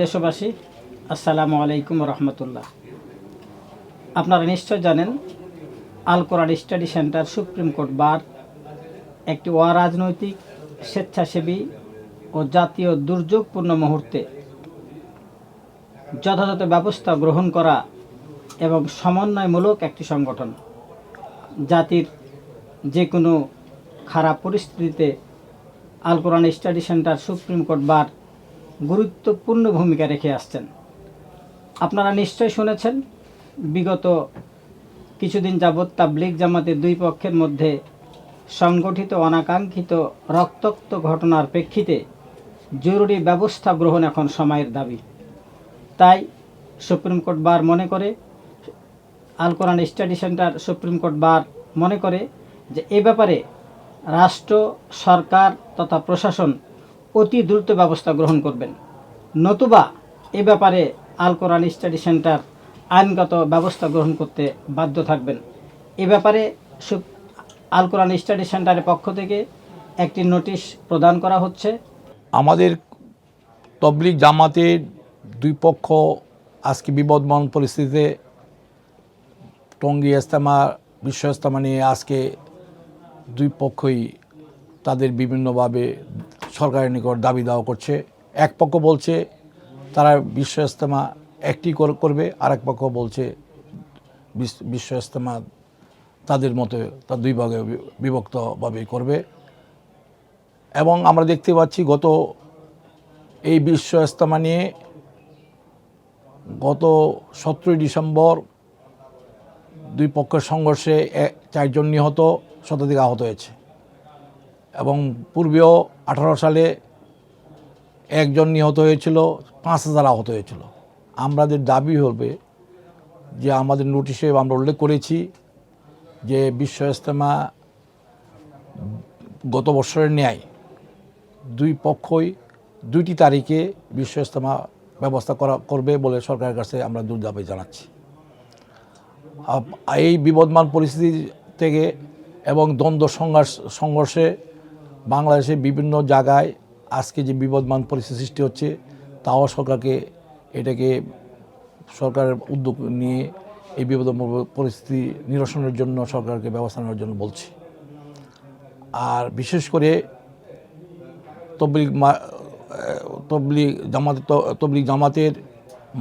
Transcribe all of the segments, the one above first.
দেশবাসী, আসসালামু আলাইকুম রহমতুল্লাহ। আপনারা নিশ্চয় জানেন, Al Quran study centre supreme court bar একটি অরাজনৈতিক, স্বেচ্ছাসেবী ও জাতীয় দুর্যোগপূর্ণ মুহূর্তে যথাযথ ব্যবস্থা গ্রহণ করা এবং সমন্বয়মূলক একটি সংগঠন। জাতির যে কোনো খারাপ পরিস্থিতিতে Al Quran study centre supreme court bar গুরুত্বপূর্ণ ভূমিকা রেখে আসছেন। আপনারা নিশ্চয় শুনেছেন, বিগত কিছুদিন যাবৎ তাবলীগ জামাতের দুই পক্ষের মধ্যে সংগঠিত অনাকাঙ্ক্ষিত রক্তাক্ত ঘটনার প্রেক্ষিতে জরুরি ব্যবস্থা গ্রহণ এখন সময়ের দাবি। তাই সুপ্রিম কোর্ট বার মনে করে, Al Quran study centre supreme court bar মনে করে যে এ ব্যাপারে রাষ্ট্র, সরকার তথা প্রশাসন অতি দ্রুত ব্যবস্থা গ্রহণ করবেন, নতুবা এ ব্যাপারে আল কোরআন স্টাডি সেন্টার আইনগত ব্যবস্থা গ্রহণ করতে বাধ্য থাকবেন। এ ব্যাপারে আল কোরআন স্টাডি সেন্টারের পক্ষ থেকে একটি নোটিশ প্রদান করা হচ্ছে। আমাদের তাবলীগ জামাতের দুই পক্ষ আজকে বিবদমান পরিস্থিতিতে টঙ্গী ইজতেমা, বিশ্ব ইজতেমা নিয়ে আজকে দুই পক্ষই তাদের বিভিন্নভাবে সরকারের নিকট দাবি দাওয়া করছে। এক পক্ষ বলছে তারা বিশ্ব ইজতেমা একটি করবে, আর এক পক্ষ বলছে বিশ্ব ইজতেমা তাদের মতে তার দুই ভাগে বিভক্তভাবে করবে। এবং আমরা দেখতে পাচ্ছি গত এই বিশ্ব ইজতেমা নিয়ে গত 17 ডিসেম্বর দুই পক্ষের সংঘর্ষে 4 জন নিহত, শতাধিক আহত হয়েছে। এবং পূর্বেও 18 সালে 1 জন নিহত হয়েছিল, 5,000 আহত হয়েছিল। আমাদের দাবি হবে যে আমাদের নোটিশে আমরা উল্লেখ করেছি যে বিশ্ব ইজতেমা গত বছরের ন্যায় দুই পক্ষই 2টি তারিখে বিশ্ব ইজতেমা ব্যবস্থা করবে বলে সরকারের কাছে আমরা জোর দাবি জানাচ্ছি। এই বিবদমান পরিস্থিতি থেকে এবং দ্বন্দ্ব সংঘর্ষে বাংলাদেশের বিভিন্ন জায়গায় আজকে যে বিবদমান পরিস্থিতি সৃষ্টি হচ্ছে, তাও এটাকে সরকারের উদ্যোগ নিয়ে এই বিবদমান পরিস্থিতি নিরসনের জন্য সরকারকে ব্যবস্থা নেওয়ার জন্য বলছি। আর বিশেষ করে তাবলীগ জামাতের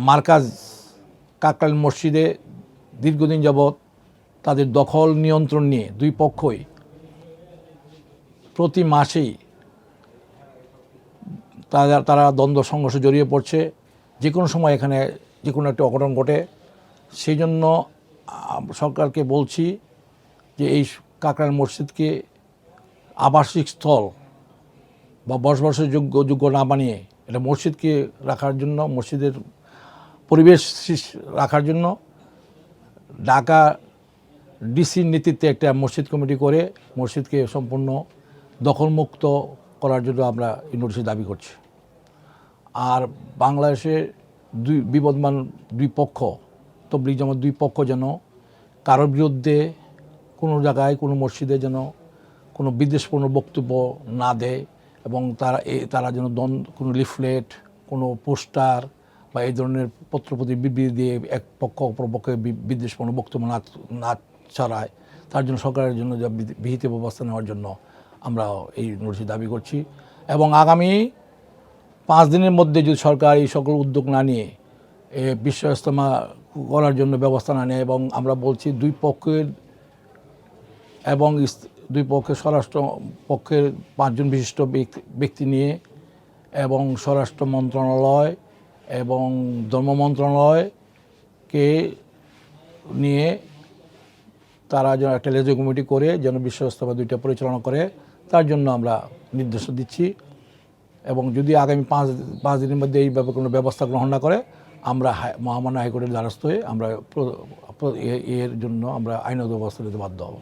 মার্কাজ কাকরাইল মসজিদে দীর্ঘদিন যাবৎ তাদের দখল নিয়ন্ত্রণ নিয়ে দুই পক্ষই প্রতি মাসেই তারা দ্বন্দ্ব সংঘর্ষে জড়িয়ে পড়ছে। যে কোনো সময় এখানে যে কোনো একটা অঘটন ঘটে। সেই জন্য সরকারকে বলছি যে এই কাকরাইল মসজিদকে আবাসিক স্থল বা বসবাসের যোগ্য না বানিয়ে এটা মসজিদকে রাখার জন্য, মসজিদের পরিবেশ রাখার জন্য ঢাকা ডিসির নেতৃত্বে একটা মসজিদ কমিটি করে মসজিদকে সম্পূর্ণ দখলমুক্ত করার জন্য আমরা এই নোটিশে দাবি করছি। আর বাংলাদেশের বিবদমান দুই পক্ষ, তাবলীগ জামাত দুই পক্ষ যেন কারোর বিরুদ্ধে কোনো জায়গায় কোনো মসজিদে যেন কোনো বিদ্বেষপূর্ণ বক্তব্য না দেয়, এবং তারা যেন কোনো লিফলেট, কোনো পোস্টার বা এই ধরনের পত্রপত্রিকা বিবৃতি দিয়ে এক পক্ষ অপর পক্ষে বিদ্বেষপূর্ণ বক্তব্য না ছড়ায়, তার জন্য সরকারের জন্য যা বিহিত ব্যবস্থা নেওয়ার জন্য আমরা এই নোটিশ দাবি করছি। এবং আগামী 5 দিনের মধ্যে যদি সরকার এই সকল উদ্যোগ না নিয়ে বিশ্ব ইজতেমা করার জন্য ব্যবস্থা না নেয়, এবং আমরা বলছি দুই পক্ষের স্বরাষ্ট্র পক্ষের 5 জন বিশিষ্ট ব্যক্তি নিয়ে এবং স্বরাষ্ট্র মন্ত্রণালয় এবং ধর্ম মন্ত্রণালয়কে নিয়ে তারা যেন একটা লেজো কমিটি করে যেন বিশ্ব ইজতেমা 2টা পরিচালনা করে, তার জন্য আমরা নির্দেশ দিচ্ছি। এবং যদি আগামী 5 দিনের মধ্যে এই ব্যাপারে কোনো ব্যবস্থা গ্রহণ না করে, আমরা মহামান্য হাইকোর্টের দ্বারস্থ হয়ে আমরা এর জন্য আমরা আইনত ব্যবস্থা নিতে বাধ্য হব।